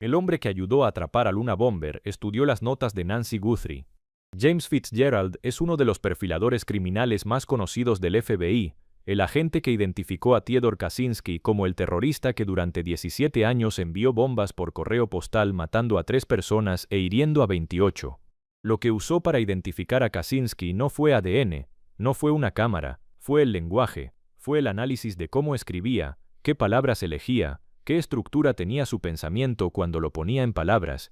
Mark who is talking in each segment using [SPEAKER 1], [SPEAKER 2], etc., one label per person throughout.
[SPEAKER 1] El hombre que ayudó a atrapar a Luna Bomber estudió las notas de Nancy Guthrie. James Fitzgerald es uno de los perfiladores criminales más conocidos del FBI, el agente que identificó a Theodore Kaczynski como el terrorista que durante 17 años envió bombas por correo postal matando a 3 personas e hiriendo a 28. Lo que usó para identificar a Kaczynski no fue ADN, no fue una cámara, fue el lenguaje, fue el análisis de cómo escribía, qué palabras elegía, qué estructura tenía su pensamiento cuando lo ponía en palabras.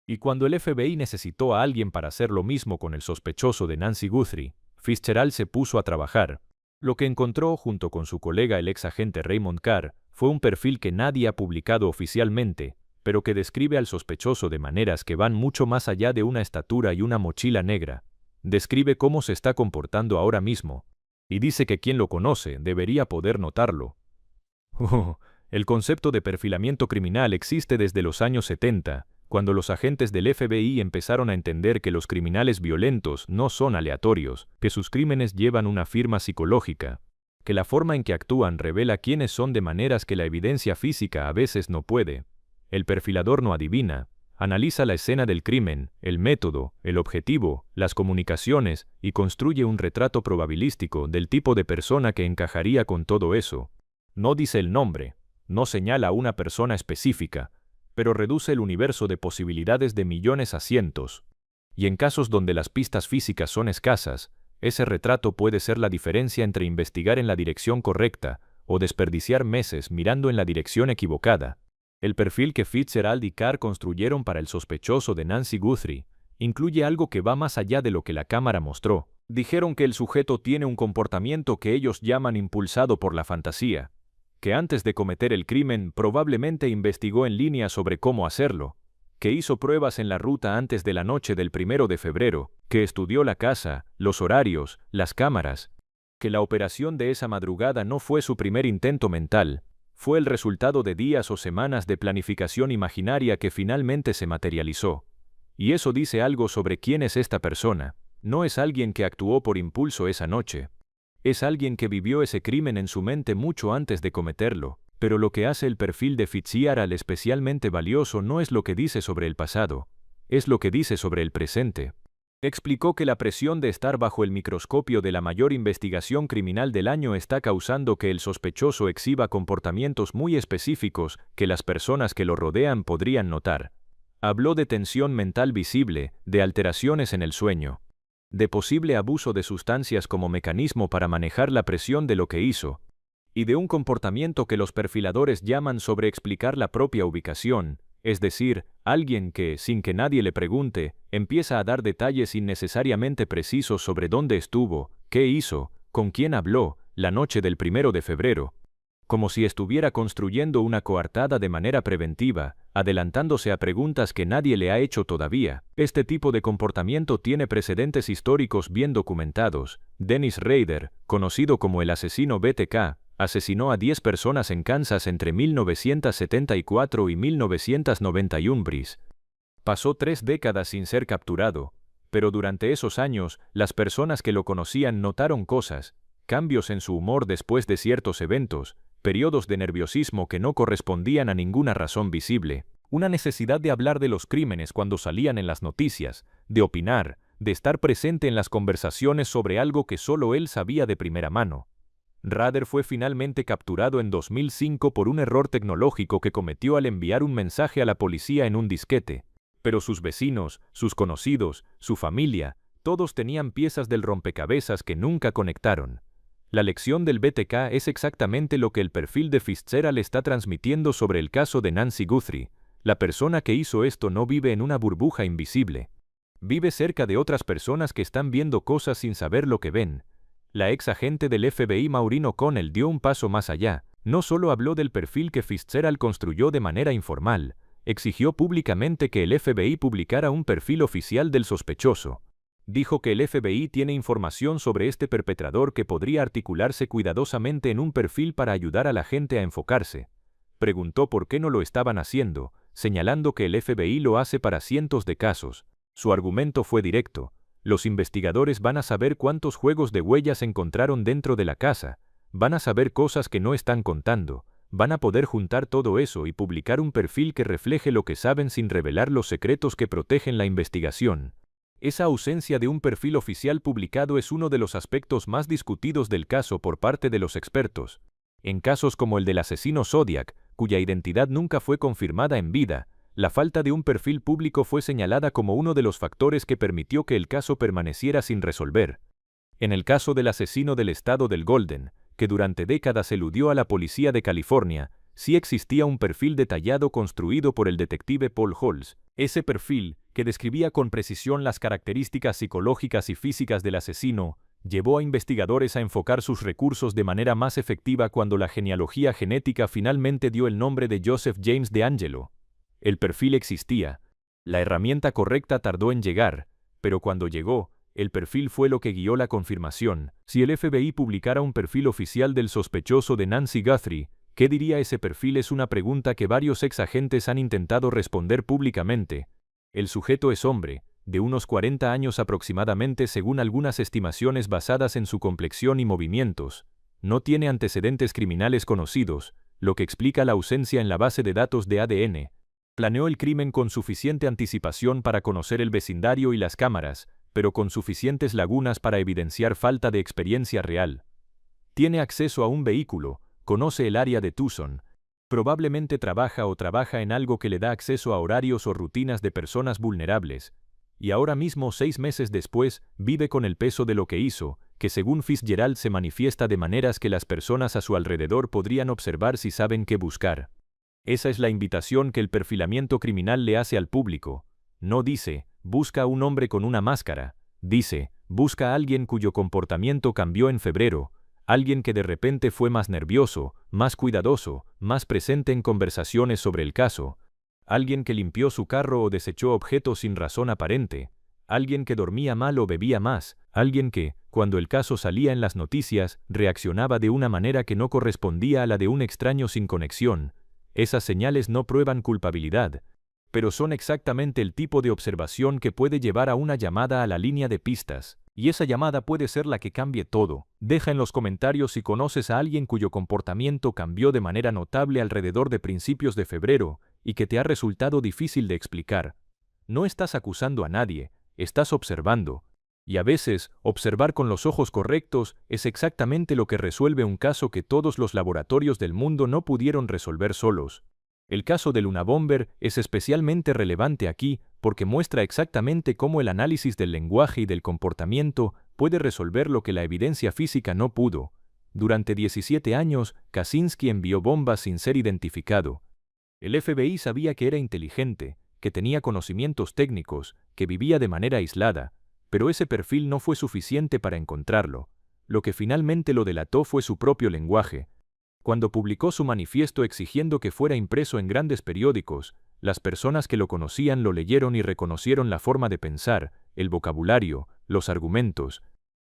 [SPEAKER 1] Y cuando el FBI necesitó a alguien para hacer lo mismo con el sospechoso de Nancy Guthrie, Fitzgerald se puso a trabajar. Lo que encontró, junto con su colega el ex agente Raymond Carr, fue un perfil que nadie ha publicado oficialmente, pero que describe al sospechoso de maneras que van mucho más allá de una estatura y una mochila negra. Describe cómo se está comportando ahora mismo, y dice que quien lo conoce debería poder notarlo. El concepto de perfilamiento criminal existe desde los años 70, cuando los agentes del FBI empezaron a entender que los criminales violentos no son aleatorios, que sus crímenes llevan una firma psicológica, que la forma en que actúan revela quiénes son de maneras que la evidencia física a veces no puede. El perfilador no adivina, analiza la escena del crimen, el método, el objetivo, las comunicaciones y construye un retrato probabilístico del tipo de persona que encajaría con todo eso. No dice el nombre, no señala a una persona específica, pero reduce el universo de posibilidades de millones a cientos. Y en casos donde las pistas físicas son escasas, ese retrato puede ser la diferencia entre investigar en la dirección correcta o desperdiciar meses mirando en la dirección equivocada. El perfil que Fitzgerald y Carr construyeron para el sospechoso de Nancy Guthrie incluye algo que va más allá de lo que la cámara mostró. Dijeron que el sujeto tiene un comportamiento que ellos llaman impulsado por la fantasía, que antes de cometer el crimen probablemente investigó en línea sobre cómo hacerlo, que hizo pruebas en la ruta antes de la noche del 1 de febrero, que estudió la casa, los horarios, las cámaras, que la operación de esa madrugada no fue su primer intento mental, fue el resultado de días o semanas de planificación imaginaria que finalmente se materializó. Y eso dice algo sobre quién es esta persona. No es alguien que actuó por impulso esa noche. Es alguien que vivió ese crimen en su mente mucho antes de cometerlo, pero lo que hace el perfil de Fitzgerald especialmente valioso no es lo que dice sobre el pasado, es lo que dice sobre el presente. Explicó que la presión de estar bajo el microscopio de la mayor investigación criminal del año está causando que el sospechoso exhiba comportamientos muy específicos que las personas que lo rodean podrían notar. Habló de tensión mental visible, de alteraciones en el sueño, de posible abuso de sustancias como mecanismo para manejar la presión de lo que hizo, y de un comportamiento que los perfiladores llaman sobreexplicar la propia ubicación, es decir, alguien que, sin que nadie le pregunte, empieza a dar detalles innecesariamente precisos sobre dónde estuvo, qué hizo, con quién habló, la noche del 1 de febrero, como si estuviera construyendo una coartada de manera preventiva, adelantándose a preguntas que nadie le ha hecho todavía. Este tipo de comportamiento tiene precedentes históricos bien documentados. Dennis Rader, conocido como el asesino BTK, asesinó a 10 personas en Kansas entre 1974 y 1991. Pasó 3 décadas sin ser capturado, pero durante esos años, las personas que lo conocían notaron cosas, cambios en su humor después de ciertos eventos, periodos de nerviosismo que no correspondían a ninguna razón visible, una necesidad de hablar de los crímenes cuando salían en las noticias, de opinar, de estar presente en las conversaciones sobre algo que solo él sabía de primera mano. Rader fue finalmente capturado en 2005 por un error tecnológico que cometió al enviar un mensaje a la policía en un disquete, pero sus vecinos, sus conocidos, su familia, todos tenían piezas del rompecabezas que nunca conectaron. La lección del BTK es exactamente lo que el perfil de Fitzgerald está transmitiendo sobre el caso de Nancy Guthrie. La persona que hizo esto no vive en una burbuja invisible. Vive cerca de otras personas que están viendo cosas sin saber lo que ven. La ex agente del FBI Maureen O'Connell dio un paso más allá. No solo habló del perfil que Fitzgerald construyó de manera informal, exigió públicamente que el FBI publicara un perfil oficial del sospechoso. Dijo que el FBI tiene información sobre este perpetrador que podría articularse cuidadosamente en un perfil para ayudar a la gente a enfocarse. Preguntó por qué no lo estaban haciendo, señalando que el FBI lo hace para cientos de casos. Su argumento fue directo. Los investigadores van a saber cuántos juegos de huellas encontraron dentro de la casa, van a saber cosas que no están contando, van a poder juntar todo eso y publicar un perfil que refleje lo que saben sin revelar los secretos que protegen la investigación. Esa ausencia de un perfil oficial publicado es uno de los aspectos más discutidos del caso por parte de los expertos. En casos como el del asesino Zodiac, cuya identidad nunca fue confirmada en vida, la falta de un perfil público fue señalada como uno de los factores que permitió que el caso permaneciera sin resolver. En el caso del asesino del estado del Golden, que durante décadas eludió a la policía de California, sí existía un perfil detallado construido por el detective Paul Holes. Ese perfil, que describía con precisión las características psicológicas y físicas del asesino, llevó a investigadores a enfocar sus recursos de manera más efectiva cuando la genealogía genética finalmente dio el nombre de Joseph James DeAngelo. El perfil existía. La herramienta correcta tardó en llegar, pero cuando llegó, el perfil fue lo que guió la confirmación. Si el FBI publicara un perfil oficial del sospechoso de Nancy Guthrie, ¿qué diría ese perfil? Es una pregunta que varios ex agentes han intentado responder públicamente. El sujeto es hombre, de unos 40 años aproximadamente según algunas estimaciones basadas en su complexión y movimientos. No tiene antecedentes criminales conocidos, lo que explica la ausencia en la base de datos de ADN. Planeó el crimen con suficiente anticipación para conocer el vecindario y las cámaras, pero con suficientes lagunas para evidenciar falta de experiencia real. Tiene acceso a un vehículo, conoce el área de Tucson, probablemente trabaja en algo que le da acceso a horarios o rutinas de personas vulnerables, y ahora mismo 6 meses después, vive con el peso de lo que hizo, que según Fitzgerald se manifiesta de maneras que las personas a su alrededor podrían observar si saben qué buscar. Esa es la invitación que el perfilamiento criminal le hace al público. No dice, busca a un hombre con una máscara. Dice, busca a alguien cuyo comportamiento cambió en febrero, alguien que de repente fue más nervioso, más cuidadoso, más presente en conversaciones sobre el caso, alguien que limpió su carro o desechó objetos sin razón aparente, alguien que dormía mal o bebía más, alguien que, cuando el caso salía en las noticias, reaccionaba de una manera que no correspondía a la de un extraño sin conexión. Esas señales no prueban culpabilidad, pero son exactamente el tipo de observación que puede llevar a una llamada a la línea de pistas, y esa llamada puede ser la que cambie todo. Deja en los comentarios si conoces a alguien cuyo comportamiento cambió de manera notable alrededor de principios de febrero y que te ha resultado difícil de explicar. No estás acusando a nadie, estás observando. Y a veces, observar con los ojos correctos es exactamente lo que resuelve un caso que todos los laboratorios del mundo no pudieron resolver solos. El caso del Unabomber es especialmente relevante aquí porque muestra exactamente cómo el análisis del lenguaje y del comportamiento puede resolver lo que la evidencia física no pudo. Durante 17 años, Kaczynski envió bombas sin ser identificado. El FBI sabía que era inteligente, que tenía conocimientos técnicos, que vivía de manera aislada, pero ese perfil no fue suficiente para encontrarlo. Lo que finalmente lo delató fue su propio lenguaje. Cuando publicó su manifiesto exigiendo que fuera impreso en grandes periódicos, las personas que lo conocían lo leyeron y reconocieron la forma de pensar, el vocabulario, los argumentos.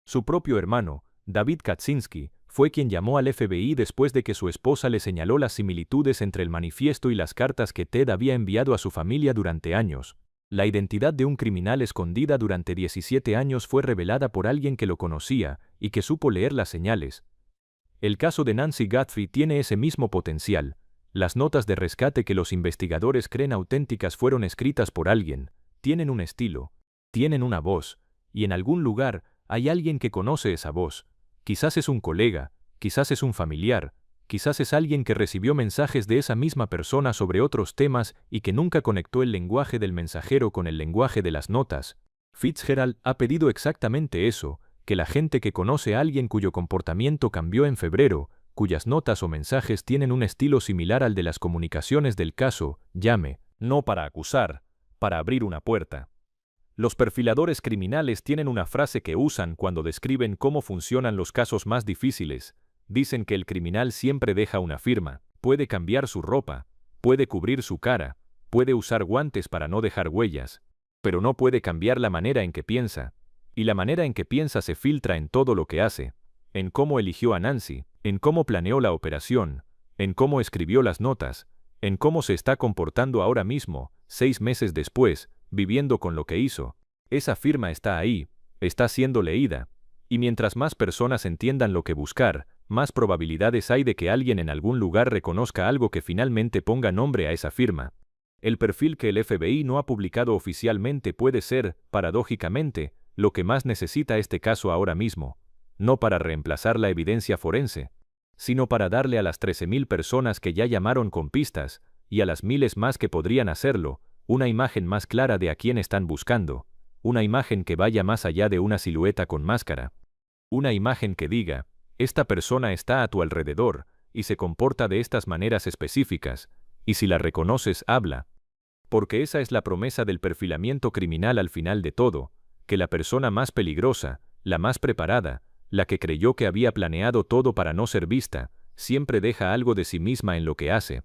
[SPEAKER 1] Su propio hermano, David Kaczynski, fue quien llamó al FBI después de que su esposa le señaló las similitudes entre el manifiesto y las cartas que Ted había enviado a su familia durante años. La identidad de un criminal escondida durante 17 años fue revelada por alguien que lo conocía y que supo leer las señales. El caso de Nancy Guthrie tiene ese mismo potencial. Las notas de rescate que los investigadores creen auténticas fueron escritas por alguien, tienen un estilo, tienen una voz, y en algún lugar hay alguien que conoce esa voz. Quizás es un colega, quizás es un familiar, quizás es alguien que recibió mensajes de esa misma persona sobre otros temas y que nunca conectó el lenguaje del mensajero con el lenguaje de las notas. Fitzgerald ha pedido exactamente eso, que la gente que conoce a alguien cuyo comportamiento cambió en febrero, cuyas notas o mensajes tienen un estilo similar al de las comunicaciones del caso, llame, no para acusar, para abrir una puerta. Los perfiladores criminales tienen una frase que usan cuando describen cómo funcionan los casos más difíciles. Dicen que el criminal siempre deja una firma, puede cambiar su ropa, puede cubrir su cara, puede usar guantes para no dejar huellas, pero no puede cambiar la manera en que piensa. Y la manera en que piensa se filtra en todo lo que hace, en cómo eligió a Nancy, en cómo planeó la operación, en cómo escribió las notas, en cómo se está comportando ahora mismo, 6 meses después, viviendo con lo que hizo. Esa firma está ahí, está siendo leída, y mientras más personas entiendan lo que buscar, más probabilidades hay de que alguien en algún lugar reconozca algo que finalmente ponga nombre a esa firma. El perfil que el FBI no ha publicado oficialmente puede ser, paradójicamente, lo que más necesita este caso ahora mismo, no para reemplazar la evidencia forense, sino para darle a las 13.000 personas que ya llamaron con pistas, y a las miles más que podrían hacerlo, una imagen más clara de a quién están buscando, una imagen que vaya más allá de una silueta con máscara. Una imagen que diga, esta persona está a tu alrededor, y se comporta de estas maneras específicas, y si la reconoces, habla. Porque esa es la promesa del perfilamiento criminal al final de todo, que la persona más peligrosa, la más preparada, la que creyó que había planeado todo para no ser vista, siempre deja algo de sí misma en lo que hace.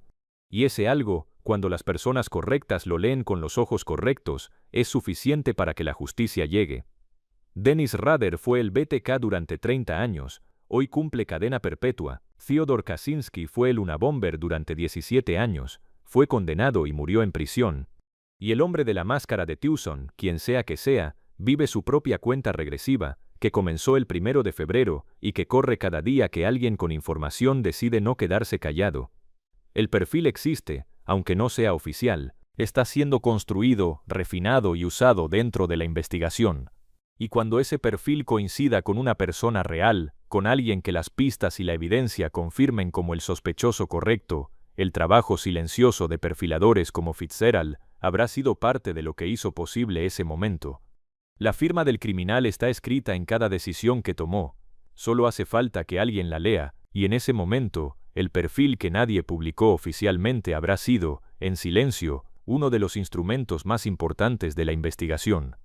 [SPEAKER 1] Y ese algo, cuando las personas correctas lo leen con los ojos correctos, es suficiente para que la justicia llegue. Dennis Rader fue el BTK durante 30 años, hoy cumple cadena perpetua. Fyodor Kaczynski fue el Unabomber durante 17 años, fue condenado y murió en prisión. Y el hombre de la máscara de Tucson, quien sea que sea, vive su propia cuenta regresiva, que comenzó el 1 de febrero y que corre cada día que alguien con información decide no quedarse callado. El perfil existe, aunque no sea oficial, está siendo construido, refinado y usado dentro de la investigación. Y cuando ese perfil coincida con una persona real, con alguien que las pistas y la evidencia confirmen como el sospechoso correcto, el trabajo silencioso de perfiladores como Fitzgerald habrá sido parte de lo que hizo posible ese momento. La firma del criminal está escrita en cada decisión que tomó, solo hace falta que alguien la lea, y en ese momento, el perfil que nadie publicó oficialmente habrá sido, en silencio, uno de los instrumentos más importantes de la investigación.